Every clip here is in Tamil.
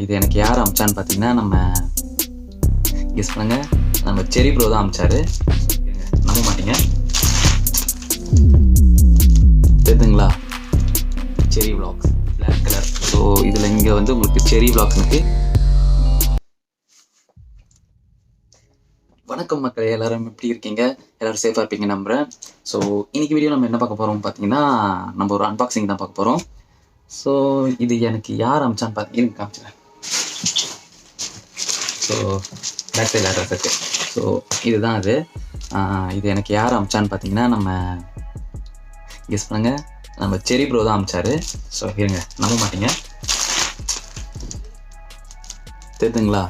இது எனக்கு யார் அமிச்சான்னு பார்த்தீங்கன்னா கெஸ் பண்ணுங்க, நம்ம செரி ப்ரோ தான் அமிச்சாரு. நம்ப மாட்டீங்க, தெரியுதுங்களா? செரி vlogs பிளாக் கலர். ஸோ இதில் இங்கே வந்து உங்களுக்கு செரி vlogs இருக்கு. வணக்கம் மக்களே, எல்லாரும் எப்படி இருக்கீங்க? எல்லாரும் சேஃபாக இருப்பீங்க நம்புகிறேன். ஸோ இன்னைக்கு வீடியோ நம்ம என்ன பார்க்க போகிறோம் பார்த்தீங்கன்னா, நம்ம ஒரு அன்பாக்சிங் தான் பார்க்க போகிறோம். ஸோ இது எனக்கு யார் அமிச்சான்னு பார்த்தீங்கன்னா காமிச்சிடறேன். ஸோ பேக் சைடில் அட்ரஸ் இருக்கு. ஸோ இதுதான் அது. இது எனக்கு யார் அமிச்சான்னு பார்த்தீங்கன்னா கெஸ் பண்ணுங்க, நம்ம செரி ப்ரோ தான் அமிச்சாரு. ஸோ இருங்க, நம்ப மாட்டீங்க, தெரியுதுங்களா?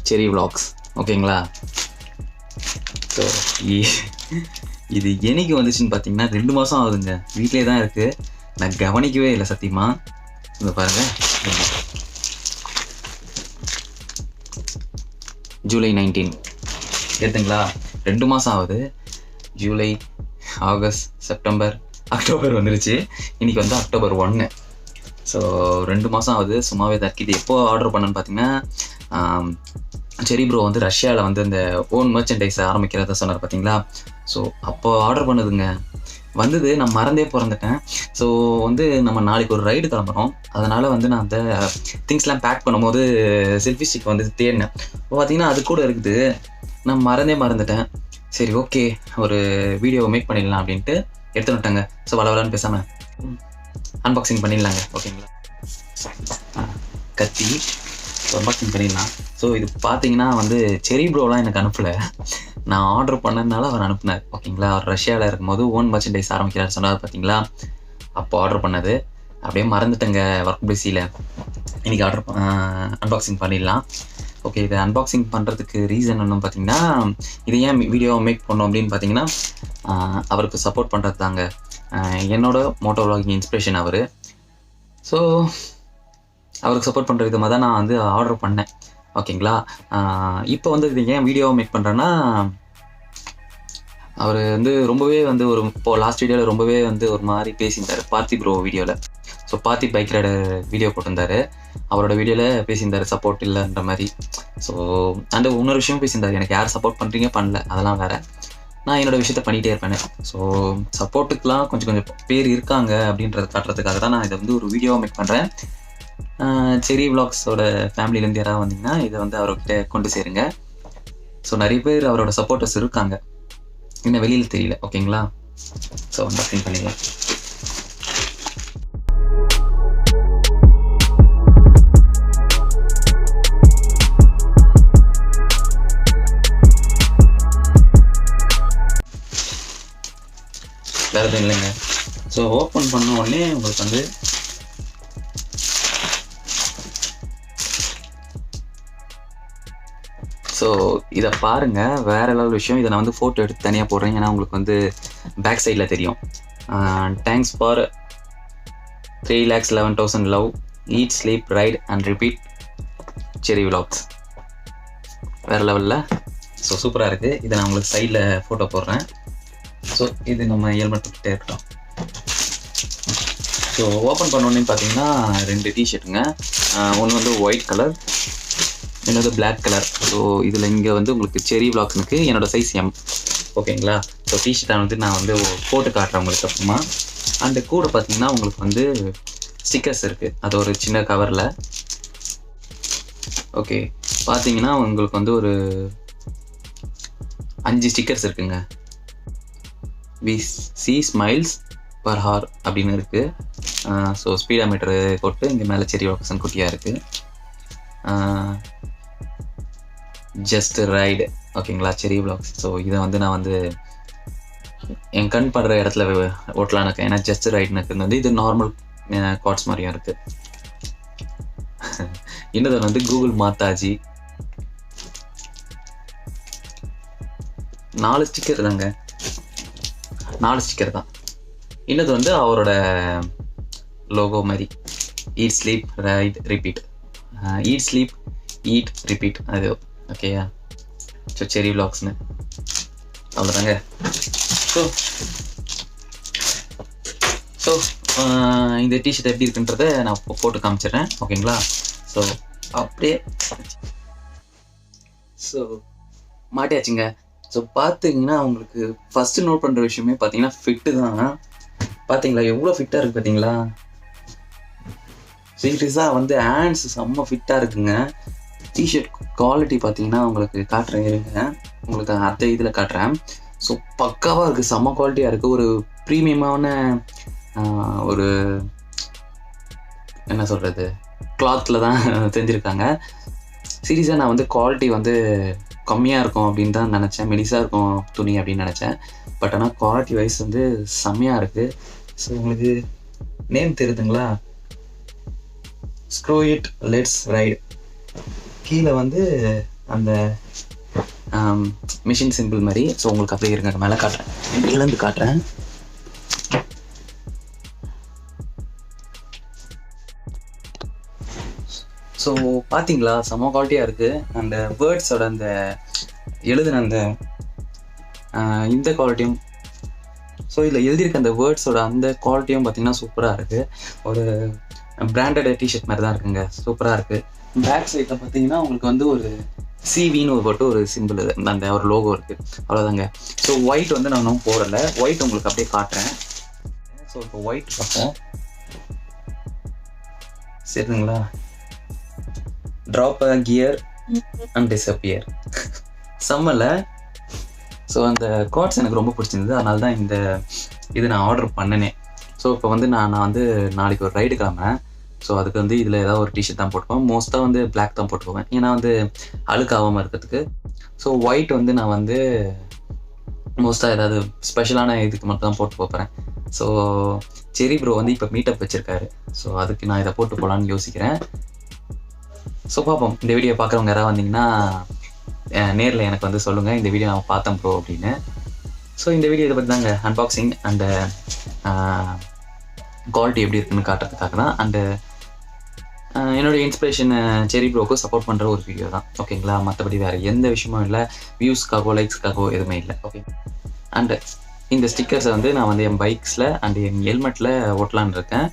செரி vlogs ஓகேங்களா? ஸோ இது என்னைக்கு வந்துச்சுன்னு பார்த்தீங்கன்னா 2 மாதம் ஆகுதுங்க. வீட்டிலே தான் இருக்குது, நான் கவனிக்கவே இல்லை சத்தியமாக. இங்கே பாருங்கள், ஜூலை 19 எடுத்துங்களா? 2 மாதம் ஆகுது. ஜூலை, ஆகஸ்ட், செப்டம்பர், அக்டோபர் வந்துருச்சு. இன்றைக்கி வந்து அக்டோபர் 1. ஸோ 2 மாதம் ஆகுது, சும்மாவே தான் இருக்குது. இது எப்போ ஆர்டர் பண்ணேன்னு பார்த்தீங்கன்னா, செரி ப்ரோ வந்து ரஷ்யாவில் வந்து இந்த ஓன் மர்ச்சன்டைஸ் ஆரம்பிக்கிறத சொன்னார் பார்த்தீங்களா? ஸோ அப்போ ஆர்டர் பண்ணுதுங்க. வந்தது, நான் மறந்தே பிறந்துட்டேன். ஸோ வந்து நம்ம நாளைக்கு ஒரு ரைடு கிளம்புறோம். அதனால் வந்து நான் அந்த திங்ஸ்லாம் பேக் பண்ணும்போது செல்ஃபி ஸ்டிக் வந்து தேடினேன். இப்போ பார்த்தீங்கன்னா அது கூட இருக்குது. நான் மறந்துட்டேன். சரி ஓகே, ஒரு வீடியோ மேக் பண்ணிடலாம் அப்படின்ட்டு எடுத்துன்னு விட்டாங்க. ஸோ வளவலான்னு பேசாமல் அன்பாக்சிங் பண்ணிடலாங்க, ஓகேங்களா? கத்தி அன்பாக்சிங் பண்ணிடலாம். ஸோ இது பார்த்தீங்கன்னா வந்து செரி ப்ரோலாம் எனக்கு அனுப்பலை, நான் ஆர்டர் பண்ணதுனால அவர் அனுப்புனார், ஓகேங்களா? அவர் ரஷ்யாவில் இருக்கும்போது ஓன் மர்ச்சன்டைஸ் ஆரம்பிக்கிறார் சொன்னார் பார்த்தீங்களா? அப்போ ஆர்டர் பண்ணது. அப்படியே மறந்துட்டேங்க ஒர்க் பிஸியில். இன்றைக்கி அன்பாக்சிங் பண்ணிடலாம். ஓகே, இதை அன்பாக்சிங் பண்ணுறதுக்கு ரீசன் ஒன்றும் பார்த்தீங்கன்னா, இது ஏன் வீடியோ மேக் பண்ணோம் அப்படின்னு பார்த்தீங்கன்னா, அவருக்கு சப்போர்ட் பண்ணுறது தாங்க. என்னோட மோட்டோ விளாகிங் இன்ஸ்பிரேஷன் அவர். ஸோ அவருக்கு சப்போர்ட் பண்ணுற விதமாக தான் நான் வந்து ஆர்டர் பண்ணேன், ஓகேங்களா? இப்போ வந்து இது ஏன் வீடியோ மேக் பண்ணுறேன்னா, அவர் வந்து ரொம்பவே வந்து இப்போது லாஸ்ட் வீடியோவில் ரொம்பவே வந்து ஒரு மாதிரி பேசியிருந்தார் பார்த்தி ப்ரோ வீடியோவில். ஸோ பார்த்தி பைக் ரைடர் வீடியோ போட்டிருந்தார். அவரோட வீடியோவில் பேசியிருந்தார் சப்போர்ட் இல்லைன்ற மாதிரி. ஸோ அந்த இன்னொரு விஷயம் பேசியிருந்தார், எனக்கு யார் சப்போர்ட் பண்ணுறீங்க பண்ணல அதெல்லாம் வேறு, நான் என்னோடய விஷயத்த பண்ணிகிட்டே இருப்பேன். ஸோ சப்போர்ட்டுக்கெலாம் கொஞ்சம் பேர் இருக்காங்க அப்படின்றத காட்டுறதுக்காக தான் நான் இதை வந்து ஒரு வீடியோவை மேக் பண்ணுறேன். செரி vlogsோட ஃபேமிலியிலேருந்து யாராவது வந்தீங்கன்னா இதை வந்து அவர்கிட்ட கொண்டு சேருங்க. ஸோ நிறைய பேர் அவரோட சப்போர்ட்டர்ஸ் இருக்காங்க, இன்னும் வெளியில் தெரியல, ஓகேங்களா? ஸோ அன்பாக்சிங் பண்ணிடலாம். வேறு எதுவும் இல்லைங்க. ஸோ ஓப்பன் பண்ண உடனே உங்களுக்கு வந்து ஸோ இதை பாருங்கள், வேறு லெவல் விஷயம். இதை நான் வந்து ஃபோட்டோ எடுத்து தனியாக போடுறேன், ஏன்னா உங்களுக்கு வந்து பேக் சைடில் தெரியும். Thanks for 3,11,000 love, eat, sleep, right and repeat செரி vlogs. வேறு லெவலில். ஸோ சூப்பராக இருக்குது. இதை நான் உங்களுக்கு சைடில் ஃபோட்டோ போடுறேன். ஸோ இது நம்ம ஹெல்மெட் இருக்கட்டும். ஸோ ஓப்பன் பண்ணோன்னே பார்த்தீங்கன்னா 2 டிஷர்ட்டுங்க. ஒன்று வந்து ஒயிட் கலர், இன்னொரு பிளாக் கலர். ஸோ இதில் இங்கே வந்து உங்களுக்கு செரி vlogs இருக்குது. என்னோடய சைஸ் M, ஓகேங்களா? ஸோ டிஷர்ட்டை வந்து நான் வந்து போட்டு காட்டுறேன் உங்களுக்கு அப்புறமா. அண்டு கூட பார்த்தீங்கன்னா உங்களுக்கு வந்து ஸ்டிக்கர்ஸ் இருக்குது, அது ஒரு சின்ன கவரில். ஓகே, பார்த்தீங்கன்னா உங்களுக்கு வந்து ஒரு 5 ஸ்டிக்கர்ஸ் இருக்குங்க. We see smiles per hour அப்படின்னு இருக்குது. ஸோ ஸ்பீடா மீட்டரு போட்டு இங்கே மேலே செரி vlogs குட்டியாக இருக்குது. ஜஸ்ட் ரைடு, ஓகேங்களா? செரி vlogs. ஸோ இதை வந்து நான் வந்து என் கண் படுற இடத்துல ஓட்டலான்னு இருக்கேன், ஏன்னா ஜஸ்ட் ரைடுன்னு இருக்குது. வந்து இது நார்மல் கார்ட்ஸ் மாதிரியும் இருக்குது. இன்னது வந்து கூகுள் மாதாஜி. 4 ஸ்டிக்கர் தாங்க, 4 ஸ்டிக்கர் தான். இன்னது வந்து அவரோட லோகோ மாதிரி, eat, sleep, right, repeat. Eat, sleep, eat, repeat, அது ஓகேயா? ஸோ செரி vlogsன்னு அவ்வளோதாங்க. ஸோ இந்த டிஷர்ட் எப்படி இருக்குன்றதை நான் போட்டு காமிச்சிடுறேன். ஓகேங்களா? ஸோ அப்படியே ஸோ மாட்டியாச்சுங்க. ஸோ பார்த்தீங்கன்னா உங்களுக்கு ஃபஸ்ட்டு நோட் பண்ணுற விஷயமே பார்த்தீங்கன்னா ஃபிட்டு தான். பார்த்தீங்களா எவ்வளோ ஃபிட்டாக இருக்குது பார்த்தீங்களா? சீரியஸாக வந்து ஹேண்ட்ஸ் செம்ம ஃபிட்டாக இருக்குங்க. டிஷர்ட் குவாலிட்டி பார்த்தீங்கன்னா உங்களுக்கு காட்டுறேன் இருங்க, உங்களுக்கு அடுத்த இதில் காட்டுறேன். ஸோ பக்காவாக இருக்குது, செம்ம குவாலிட்டியாக இருக்குது. ஒரு ப்ரீமியமான ஒரு என்ன சொல்கிறது கிளாத்தில் தான் செஞ்சுருக்காங்க. சீரியஸாக நான் வந்து குவாலிட்டி வந்து கம்மியாக இருக்கும் அப்படின்னு தான் நினச்சேன், மெலிசாக இருக்கும் துணி அப்படின்னு நினச்சேன். பட் ஆனால் குவாலிட்டி வைஸ் வந்து செம்மையாக இருக்குது. ஸோ உங்களுக்கு நேம் தெரியுதுங்களா? Screw it let's right. கீழே வந்து அந்த மிஷின் சிம்பிள் மாதிரி. ஸோ உங்களுக்கு அப்படியே இருங்க, மேலே காட்டுறேன், இங்கேருந்து காட்டுறேன். ஸோ பார்த்தீங்களா செம்ம குவாலிட்டியாக இருக்குது. அந்த வேர்ட்ஸோட அந்த எழுதுன அந்த இந்த குவாலிட்டியும், ஸோ இதில் எழுதியிருக்க அந்த வேர்ட்ஸோட அந்த குவாலிட்டியும் பார்த்தீங்கன்னா சூப்பராக இருக்குது. ஒரு பிராண்டட் டிஷர்ட் மாதிரி தான் இருக்குங்க, சூப்பராக இருக்குது. பேக் சைடில் பார்த்தீங்கன்னா உங்களுக்கு வந்து ஒரு சிவின்னு போட்டு ஒரு சிம்பிள், அந்த ஒரு லோகோ இருக்குது, அவ்வளோதாங்க. ஸோ ஒயிட் வந்து நான் இன்னும் போடலை, ஒயிட் உங்களுக்கு அப்படியே காட்டுறேன். ஸோ இப்போ ஒயிட் பார்ப்போம், சரிங்களா? Drop a gear and disappear, செம்மல. ஸோ அந்த கார்ட்ஸ் எனக்கு ரொம்ப பிடிச்சிருந்தது, அதனால தான் இந்த இது நான் ஆர்டர் பண்ணினேன். ஸோ இப்போ வந்து நான் வந்து நாளைக்கு ஒரு ரைடு கிளம்புறேன். ஸோ அதுக்கு வந்து இதில் ஏதாவது ஒரு டிஷர்ட் தான் போட்டுப்பேன். மோஸ்ட்டாக வந்து பிளாக் தான் போட்டுக்குவேன், ஏன்னா வந்து அழுக்காகாமல் இருக்கிறதுக்கு. ஸோ ஒயிட் வந்து நான் வந்து மோஸ்ட்டாக ஏதாவது ஸ்பெஷலான இதுக்கு மட்டும் தான் போட்டு போகிறேன். ஸோ செரி ப்ரோ வந்து இப்போ மீட்டப் வச்சுருக்காரு. ஸோ அதுக்கு நான் இதை போட்டு போகலான்னு யோசிக்கிறேன். ஸோ பார்ப்போம். இந்த வீடியோ பார்க்குறவங்க யாராவது வந்தீங்கன்னா நேரில் எனக்கு வந்து சொல்லுங்கள், இந்த வீடியோ நான் பார்த்தேன் ப்ரோ அப்படின்னு. ஸோ இந்த வீடியோ இதை பற்றி தாங்க, அன்பாக்சிங் அண்டு குவாலிட்டி எப்படி இருக்குன்னு காட்டுறதுக்காக தான். அண்டு என்னோடய இன்ஸ்பிரேஷன் செரி ப்ரோக்கு சப்போர்ட் பண்ணுற ஒரு வீடியோ தான், ஓகேங்களா? மற்றபடி வேறு எந்த விஷயமும் இல்லை, வியூஸ்க்காகவோ லைக்ஸ்க்காகவோ எதுவுமே இல்லை, ஓகே? அண்டு இந்த ஸ்டிக்கர்ஸை வந்து நான் வந்து என் பைக்ஸில் அண்டு என் ஹெல்மெட்டில் ஓட்டலான்னு இருக்கேன்.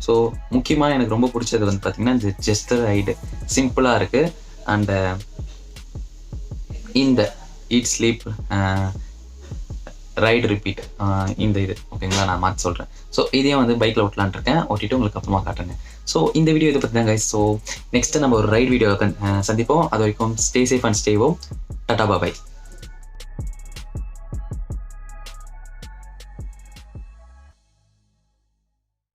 ஸோ முக்கியமாக எனக்கு ரொம்ப பிடிச்சது வந்து பார்த்திங்கன்னா இந்த ஜஸ்ட் ரைடு, சிம்பிளாக இருக்குது. அண்டு இந்த ஈட் ஸ்லீப் ரைடு ரிப்பீட், இந்த இது ஓகேங்களா, நான் மாற்றி சொல்கிறேன். ஸோ இதையும் வந்து பைக்கில் ஓட்டலான் இருக்கேன், ஓட்டிட்டு உங்களுக்கு அப்புறமா காட்டுறேங்க. ஸோ இந்த வீடியோ இதை பற்றி தான் கைஸ். ஸோ நெக்ஸ்ட்டு நம்ம ஒரு ரைட் வீடியோ சந்திப்போம். அது வரைக்கும் stay safe and stay home. Tata bye.